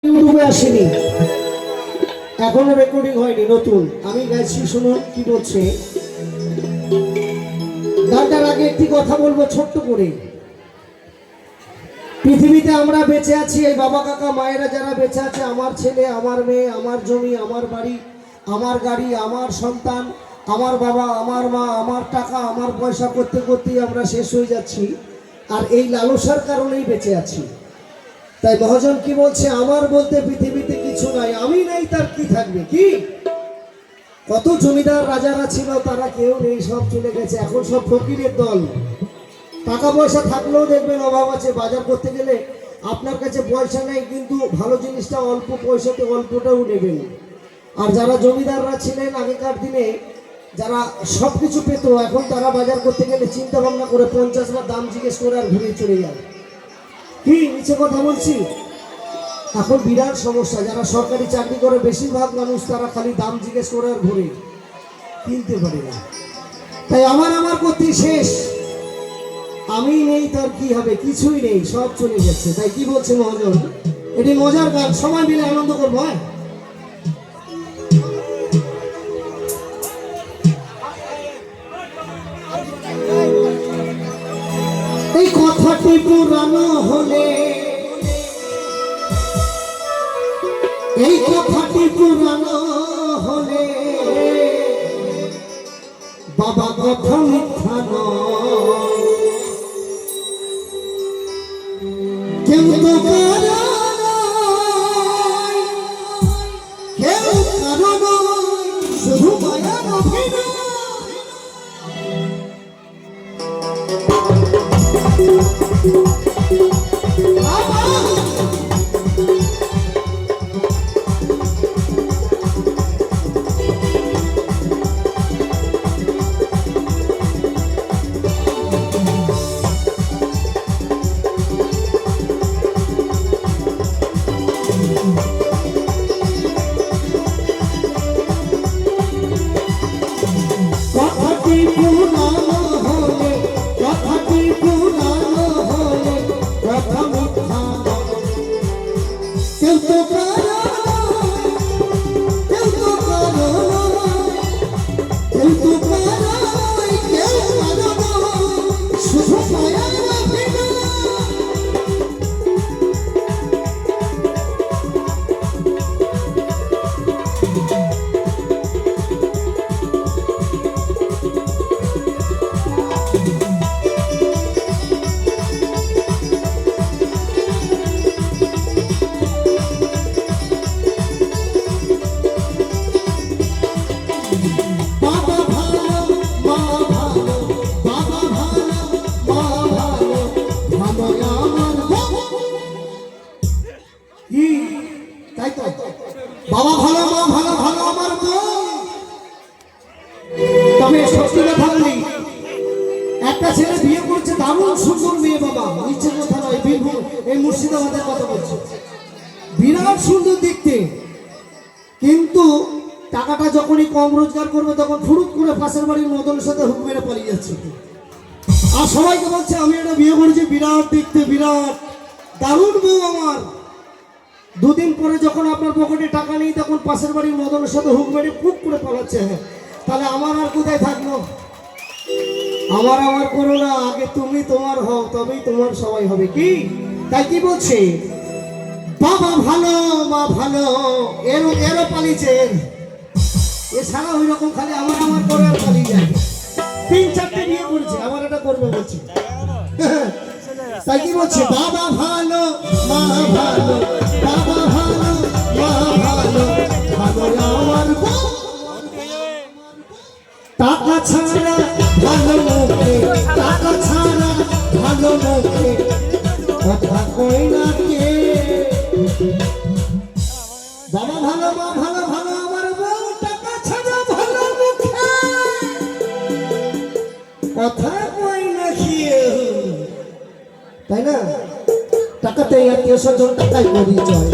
ইউটিউবে আসেনি, এখনো রেকর্ডিং হয়নি, নতুন। আমি গাইছি, শুনুন কি বলছে। গানটার আগে একটি কথা বলবো ছোট্ট করে। পৃথিবীতে আমরা বেঁচে আছি, এই বাবা কাকা মায়েরা যারা বেঁচে আছে, আমার ছেলে, আমার মেয়ে, আমার জমি, আমার বাড়ি, আমার গাড়ি, আমার সন্তান, আমার বাবা, আমার মা, আমার টাকা, আমার পয়সা করতে করতেই আমরা শেষ হয়ে যাচ্ছি। আর এই লালসার কারণেই বেঁচে আছি। তাই মহাজন কি বলছে, আমার বলতে পৃথিবীতে কিছু নাই, আমি নেই তার কি থাকবে। কি কত জমিদার রাজারা ছিল, তারা কেউ নেই, সব চলে গেছে। এখন সব ফকিরের দল। টাকা পয়সা থাকলেও দেখবেন অভাব আছে। বাজার করতে গেলে আপনার কাছে পয়সা নেই, কিন্তু ভালো জিনিসটা অল্প পয়সাতে অল্পটাও নেবেন। আর যারা জমিদাররা ছিলেন আগেকার দিনে, যারা সব কিছু পেত, এখন তারা বাজার করতে গেলে চিন্তা ভাবনা করে 50 বার দাম জিজ্ঞেস করে আর ঘুরে চলে যায়। কি নিচে কথা বলছি? এখন বিরাট সমস্যা। যারা সরকারি চাকরি করে, বেশিরভাগ মানুষ তারা খালি দাম জিজ্ঞেস করে আর ঘুরে কিনতে পারে না। তাই আমার করতে শেষ। আমি নেই তার কি হবে, কিছুই নেই, সব চলে যাচ্ছে। তাই কি বলছে মহাজন, এটি মজার গান, সবাই মিলে আনন্দ করবো। এই কথাটি পুরানো হলে, এই কথাটি পুরানো হলে, বাবা কথা মিথ্যা নয়। কেউ তো কারো নয়, কেউ কারো নয়, শুধু মায়ার অভিনয়। বাবা ভালো, মা ভালো, ভালো আমার বোন। তবে সত্যি কথা বলি, একটা ছেলে বিয়ে করছে, দারুণ সুন্দর মেয়ে। বাবা নিচে কথা নয়, বীরভূম এই মুর্শিদাবাদের কথা বলছে, বিরাট সুন্দর দেখতে। কিন্তু টাকাটা যখনই কম রোজগার করবে, তখন ফুরুত করে পাশের বাড়ির মদনের সাথে হুক মেরে পালিয়ে যাচ্ছে। আর সবাইকে বলছে, আমি এটা বিয়ে করেছি, বিরাট দেখতে, বিরাট দারুণ বউ আমার। দুদিন পরে যখন আপনার পকেটে টাকা নেই, তখন পাশের বাড়ির মদনের সাথে হুক মেরে ফুক করে পালাচ্ছে। তাহলে আমার আর কোথায় থাকলো? আমার করো না, আগে তুমি তোমার হও, তবেই তোমার সবাই হবে। কি তাই কি বলছে, বাবা ভালো, মা ভালো, এরও পালিয়েছে। এছাড়া ওই রকম খালি আমার করে আর পালিয়ে যায়। 3-4টে বিয়ে করেছে, আমার এটা করবে বলছে। তাই কি বলছে, বাবা ভালো, মা ভালো, বাবা ভালো, মা ভালো, ভালো আমার বউ। টাকা ছাড়া ভালো মুখে, টাকা ছাড়া ভালো মুখে কথা কই না কে। বাবা ভালো, মা ভালো, ভালো আমার বউ, টাকা ছাড়া ভালো মুখে কথা কই না কে। তাই না? টাকাতে আত্মীয় স্বজন, টাকাই পরিচয়,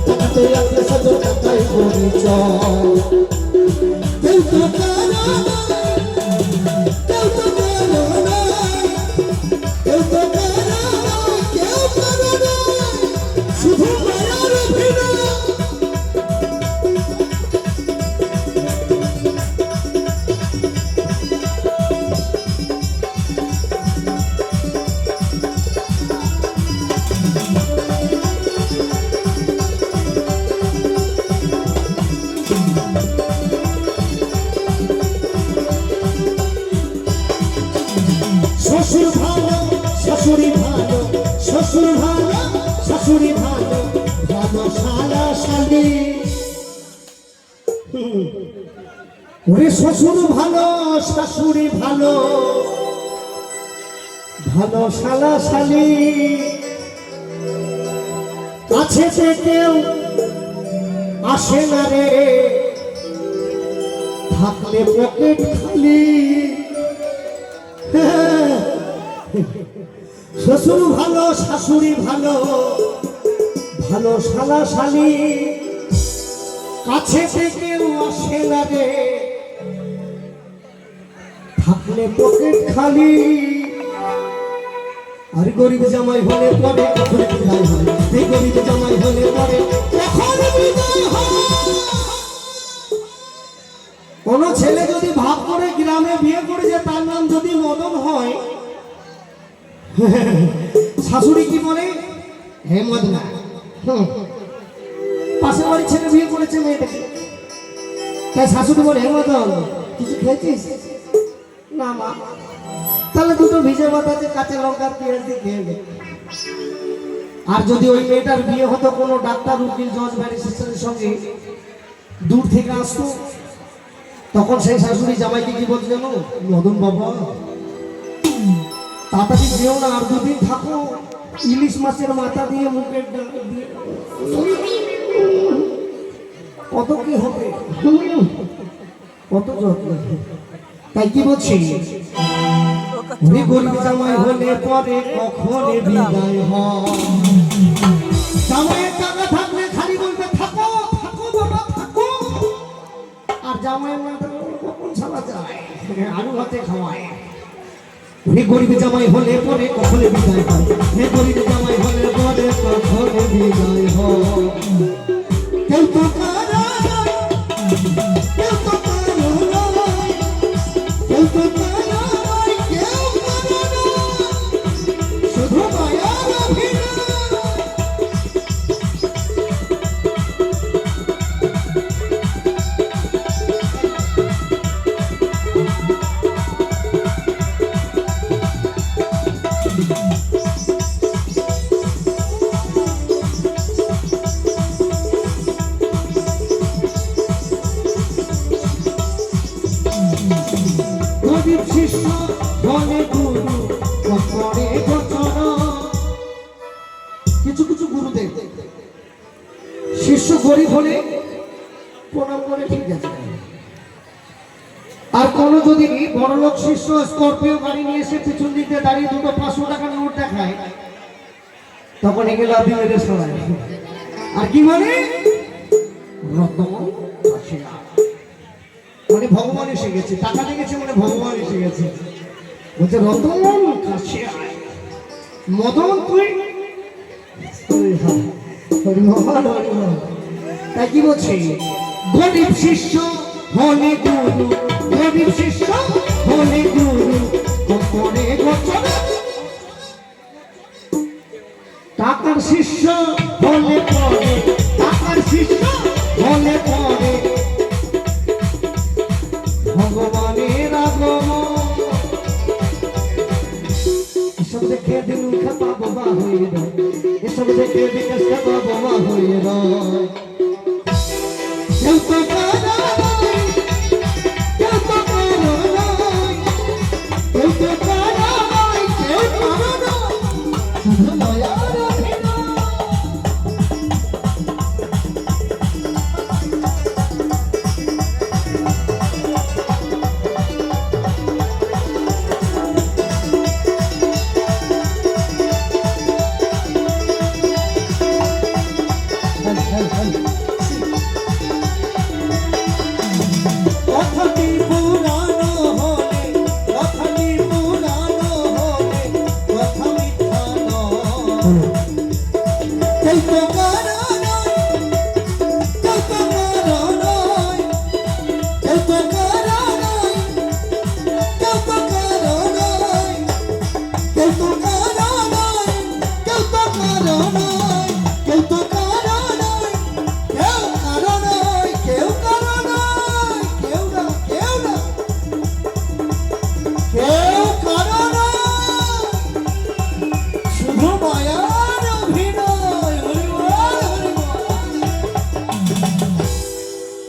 টাকাতে আত্মীয় স্বজন, টাকাই পরিচয়। কেউ তো কারো, কেউ তো কারো, কেউ তো কারো, কেউ কারো, শুধু মায়ার অভিনয়। ভালো শালা শালি। ওরে শ্বশুর ভালো শাশুড়ি ভালো, ভালো শালা শালি। কাছে কেউ আসে না রে, থাকলে পকেট খালি। শ্বশুর ভালো শাশুড়ি ভালো, ভালো শালা শালি। কাছে কেউ আসে না রে, থাকলে পকেট খালি। আর গরিব জামাই হলে পরে কখন বিদায় হয়, এই গরিব জামাই হলে পরে কখন বিদায় হয়। কোন ছেলে যদি ভাব করে গ্রামে বিয়ে করেছে, তার নাম যদি মদন হয়, শাশুড়ি কি বলে? হে মদনা। পাশের বাড়ির ছেলে বিয়ে করেছে মেয়েটাকে, তাই শাশুড়ি বলে হে মদন কিছু খেয়েছিস? না মা। তাহলে দুটো ভিজে ভাত আছে, কাঁচা লঙ্কার পেঁয়াজ দিয়ে খেয়ে নে। আর যদি ওই মেয়েটার বিয়ে হতো কোনো ডাক্তার উকিল জজ ব্যারিস্টারের সঙ্গে, দূর থেকে আসতো, তখন সেই শাশুড়ি জামাইকে কি বলতো জানো? মদন বাবা তাড়াতাড়ি যেও না, আর দুদিন থাকো, ইলিশ মাছের মাথা দিয়ে মুখের ডাল দিয়ে কত কি হবে, কত যত্ন। তাই কি বলছি, গরিব জামাই হলে পরে কখন বিদায় হয়। জামাইয়ের টাকা থাকলে খালি বলবে থাকো থাকো বাবা থাকো, আর জামাইয়ের না থাকলে কখন ছাড়া যায়, আলু ভাতে খাওয়ায়। গরিব জামাই হলে পরে কখন বিদায় হয়, গরিব জামাই হলে পরে কখন বিদায় হয়। কেউ তো কারা, কেউ তো কারো নয়, কেউ তো কারা নয়, কেউ কারো নয়, শুধু মায়ার অভিনয়। গরিব শিষ্য বলে গুরু করে গোচর। কিছু কিছু গুরুদেব শিষ্য গরিব হলে প্রণাম করে ঠিক আছে, আর কোন যদি বড়লোক শিষ্য স্করপিও গাড়ি নিয়ে এসে পিছন দিকে দাঁড়িয়ে দুটো 500 টাকার নোট দেখায়, তখন এগুলো আপনি মেরে সরায়। আর কি মানে রত্নমন আসিয়া, মানে ভগবান এসে গেছে, টাকা লেগেছে মানে ভগবান এসে গেছে। বলছে রতন কাছে আয়, মদন তুই। তাই কি বলছে, গরিব শিষ্য হলে গুরু, গরিব শিষ্য হলে গুরু করে গোচর। টাকার শিষ্য হলে পরে, টাকার শিষ্য হলে পরে ভগবানের আগমন। এসব দেখে দিল খাতা বাবা হয়ে রয়, এসব দেখে বিকাশ খাতা বাবা হয়ে রয়। কেউ তো কারো নয়, কেউ তো কারো নয়, কেউ তো কারো নয়, কেউ কারো নয়, শুধু মায়ার অভিনয়। কথা